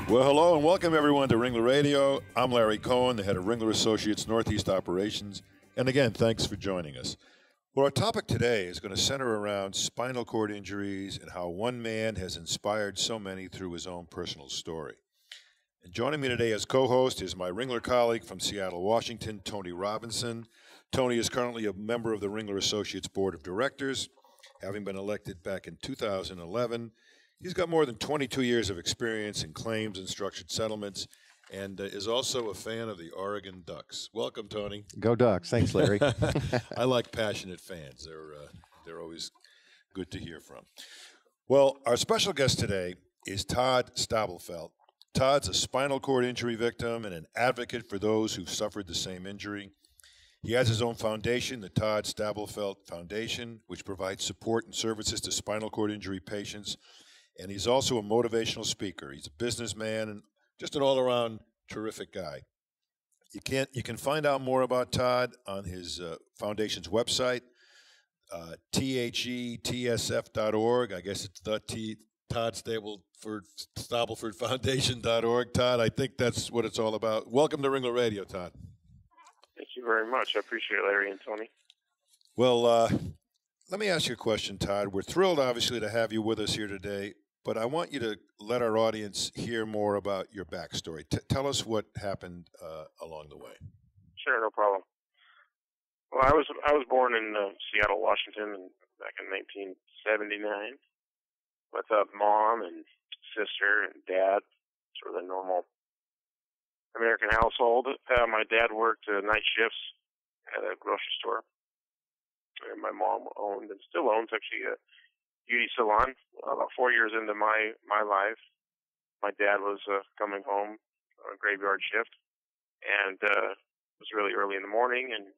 Well, hello and welcome everyone to Ringler Radio. I'm Larry Cohen, the head of Ringler Associates Northeast Operations. And again, thanks for joining us. Well, our topic today is going to center around spinal cord injuries and how one man has inspired so many through his own personal story. And joining me today as co-host is my Ringler colleague from Seattle, Washington, Tony Robinson. Tony is currently a member of the Ringler Associates Board of Directors, having been elected back in 2011. He's got more than 22 years of experience in claims and structured settlements and is also a fan of the Oregon Ducks. Welcome, Tony. Go Ducks. Thanks, Larry. I like passionate fans. They're always good to hear from. Well, our special guest today is Todd Stabelfeldt. Todd's a spinal cord injury victim and an advocate for those who've suffered the same injury. He has his own foundation, the Todd Stabelfeldt Foundation, which provides support and services to spinal cord injury patients. And he's also a motivational speaker. He's a businessman and just an all-around terrific guy. You can find out more about Todd on his foundation's website, THETSF.org. I guess it's the Todd Stabelfeldt Foundation.org. Todd, I think that's what it's all about. Welcome to Ringler Radio, Todd. Thank you very much. I appreciate it, Larry and Tony. Well, let me ask you a question, Todd. We're thrilled, obviously, to have you with us here today, but I want you to let our audience hear more about your backstory. Tell us what happened along the way. Sure, no problem. Well, I was born in Seattle, Washington, back in 1979, with a mom and sister and dad, sort of a normal American household. My dad worked night shifts at a grocery store, and my mom owned and still owns actually a beauty salon. About 4 years into my life, my dad was coming home on a graveyard shift, and it was really early in the morning, and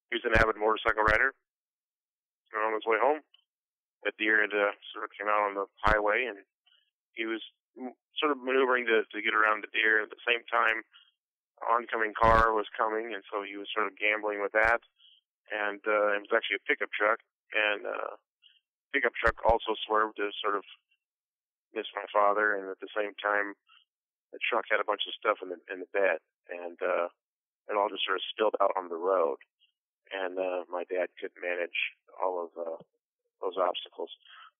he was an avid motorcycle rider. And on his way home, a deer had sort of came out on the highway, and he was sort of maneuvering to get around the deer. At the same time, an oncoming car was coming, and so he was sort of gambling with that. And it was actually a pickup truck, and pickup truck also swerved to sort of miss my father, and at the same time, the truck had a bunch of stuff in the bed, and it all just sort of spilled out on the road, and my dad couldn't manage all of those obstacles.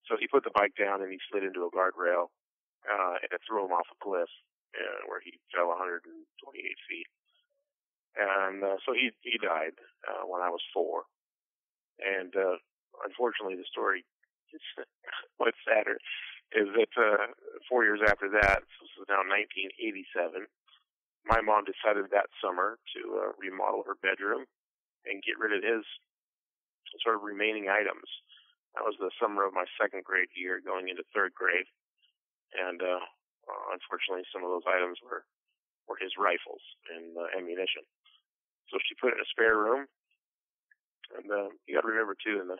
So he put the bike down, and he slid into a guardrail, and it threw him off a cliff where he fell 128 feet. And so he died when I was 4. And unfortunately, the story is what's sadder is that 4 years after that, this was now 1987, my mom decided that summer to remodel her bedroom and get rid of his sort of remaining items. That was the summer of my second grade year going into third grade. And unfortunately, some of those items were his rifles and ammunition. So she put it in a spare room. And you got to remember, too, that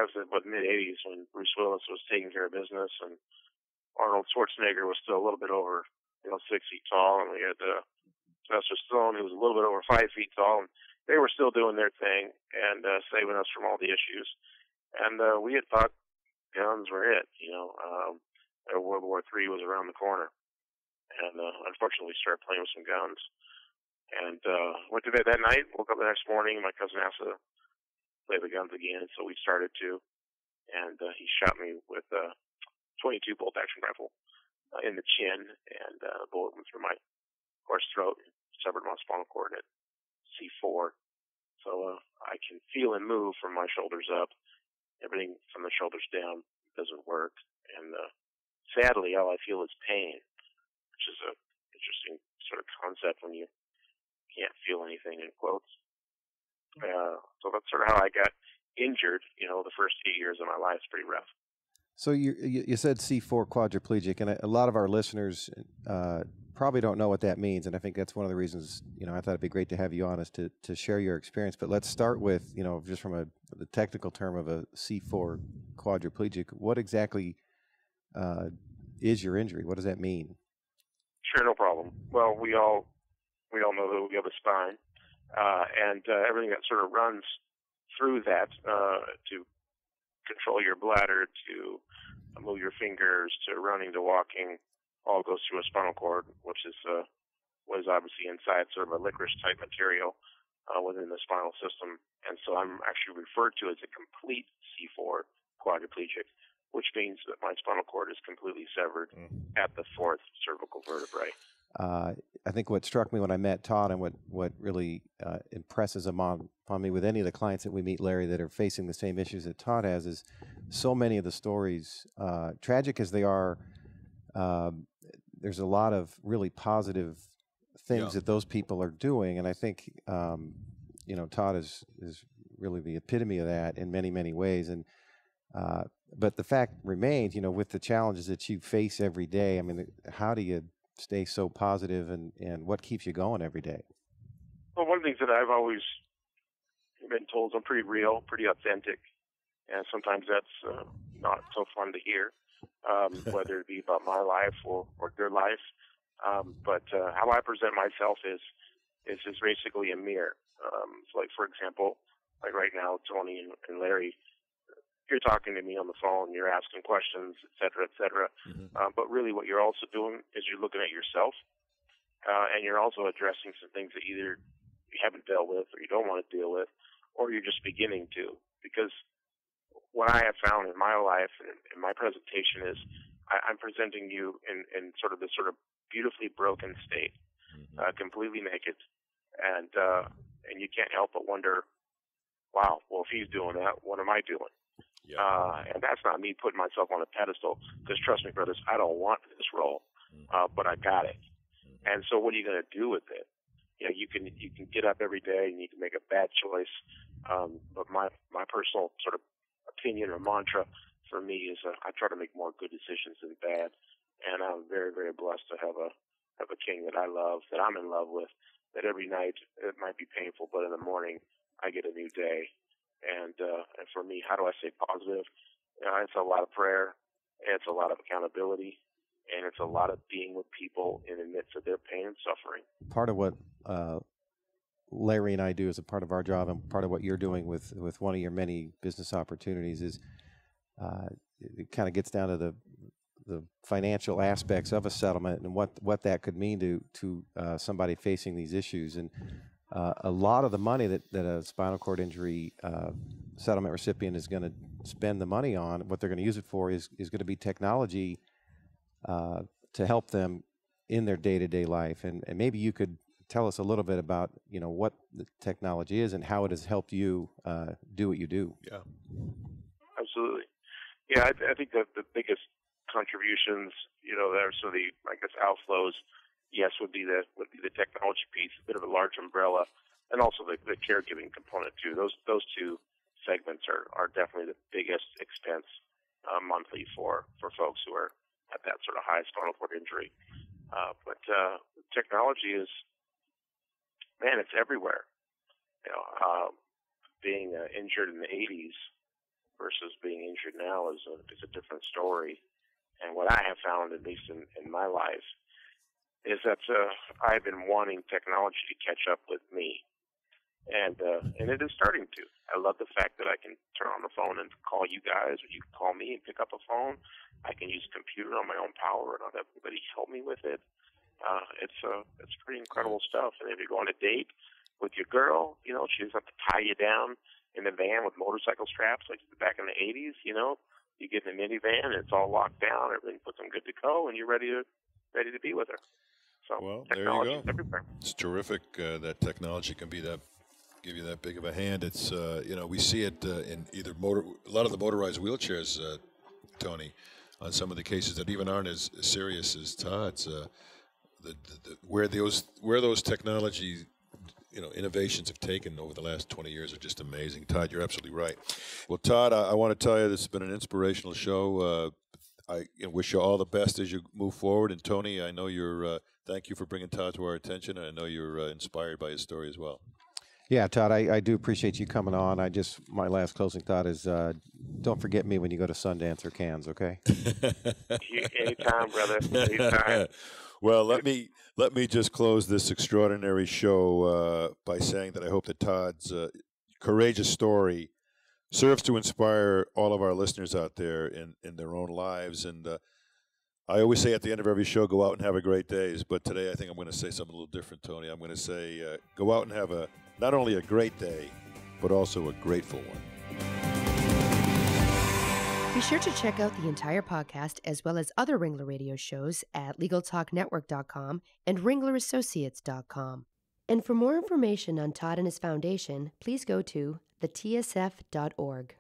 was in the mid-'80s when Bruce Willis was taking care of business, and Arnold Schwarzenegger was still a little bit over, 6 feet tall, and we had Sylvester Stallone, who was a little bit over 5 feet tall, and they were still doing their thing and saving us from all the issues. And we had thought guns were it, World War III was around the corner. And unfortunately, we started playing with some guns. And went to bed that night, woke up the next morning, and my cousin asked to play the guns again, so we started to. And he shot me with a .22 bolt-action rifle in the chin, and the bullet went through my horse throat and severed my spinal cord at C4. So I can feel and move from my shoulders up. Everything from the shoulders down doesn't work. And sadly, all I feel is pain, which is an interesting sort of concept when you can't feel anything, in quotes. So that's sort of how I got injured. The first 8 years of my life is pretty rough. So you said C4 quadriplegic, and a lot of our listeners probably don't know what that means, and I think that's one of the reasons, I thought it'd be great to have you on is to share your experience. But let's start with, just from the technical term of a C4 quadriplegic, what exactly is your injury? What does that mean? Sure, no problem. Well, we all know that we have a spine, and everything that sort of runs through that to control your bladder, to move your fingers, to running, to walking, all goes through a spinal cord, which is was obviously inside sort of a licorice type material within the spinal system. And so I'm actually referred to as a complete C4 quadriplegic, which means that my spinal cord is completely severed at the fourth cervical vertebrae. I think what struck me when I met Todd, and what really impresses upon me with any of the clients that we meet, Larry, that are facing the same issues that Todd has, is so many of the stories, tragic as they are, there's a lot of really positive things that those people are doing. And I think, Todd is really the epitome of that in many, many ways. And but the fact remains, with the challenges that you face every day, I mean, how do you stay so positive, and what keeps you going every day? Well, one of the things that I've always been told is I'm pretty real, pretty authentic, and sometimes that's not so fun to hear, whether it be about my life or your life. But how I present myself is just basically a mirror. So like, for example, like right now, Tony and Larry, you're talking to me on the phone, you're asking questions, et cetera, et cetera. But really what you're also doing is you're looking at yourself, and you're also addressing some things that either you haven't dealt with or you don't want to deal with, or you're just beginning to. Because what I have found in my life and in my presentation is I'm presenting you in sort of this sort of beautifully broken state, completely naked. And you can't help but wonder, wow, well, if he's doing that, what am I doing? And that's not me putting myself on a pedestal, because trust me, brothers, I don't want this role, but I got it. And so what are you going to do with it? You can get up every day and you can make a bad choice. But my personal sort of opinion or mantra for me is I try to make more good decisions than bad. And I'm very, very blessed to have a king that I love, that I'm in love with, that every night it might be painful, but in the morning I get a new day. And for me, how do I stay positive? It's a lot of prayer, it's a lot of accountability, and it's a lot of being with people in the midst of their pain and suffering. Part of what Larry and I do as a part of our job, and part of what you're doing with one of your many business opportunities, is it kind of gets down to the financial aspects of a settlement and what that could mean to somebody facing these issues. And a lot of the money that a spinal cord injury settlement recipient is going to spend the money on, what they're going to use it for, is going to be technology to help them in their day-to-day life. And maybe you could tell us a little bit about what the technology is and how it has helped you do what you do. Yeah, absolutely. Yeah, I think that the biggest contributions, that are sort of the, I guess, outflows, yes, would be the technology piece, a bit of a large umbrella, and also the caregiving component too. Those two segments are definitely the biggest expense monthly for folks who are at that sort of high spinal cord injury. But technology is, man, it's everywhere. Being injured in the 80s versus being injured now is a different story. And what I have found, at least in my life, is that I've been wanting technology to catch up with me, and it is starting to. I love the fact that I can turn on the phone and call you guys, or you can call me and pick up a phone. I can use a computer on my own power and not have anybody help me with it. It's pretty incredible stuff. And if you're going on a date with your girl, she doesn't have to tie you down in the van with motorcycle straps like back in the 80s. You get in a minivan and it's all locked down, everything puts them good to go, and you're ready to be with her. So there you go. Everywhere. It's terrific that technology can give you that big of a hand. It's we see it in either a lot of the motorized wheelchairs, Tony, on some of the cases that even aren't as serious as Todd's. Where those technology innovations have taken over the last 20 years are just amazing. Todd, you're absolutely right. Well, Todd, I want to tell you this has been an inspirational show. I wish you all the best as you move forward. And Tony, I know thank you for bringing Todd to our attention, and I know you're inspired by his story as well. Yeah, Todd, I do appreciate you coming on. My last closing thought is, don't forget me when you go to Sundance or Cannes, okay? Anytime, brother. Anytime. Well, let me just close this extraordinary show by saying that I hope that Todd's courageous story serves to inspire all of our listeners out there in their own lives. And I always say at the end of every show, go out and have a great day. But today I think I'm going to say something a little different, Tony. I'm going to say go out and have not only a great day, but also a grateful one. Be sure to check out the entire podcast as well as other Ringler Radio shows at LegalTalkNetwork.com and WringlerAssociates.com. And for more information on Todd and his foundation, please go to thetsf.org.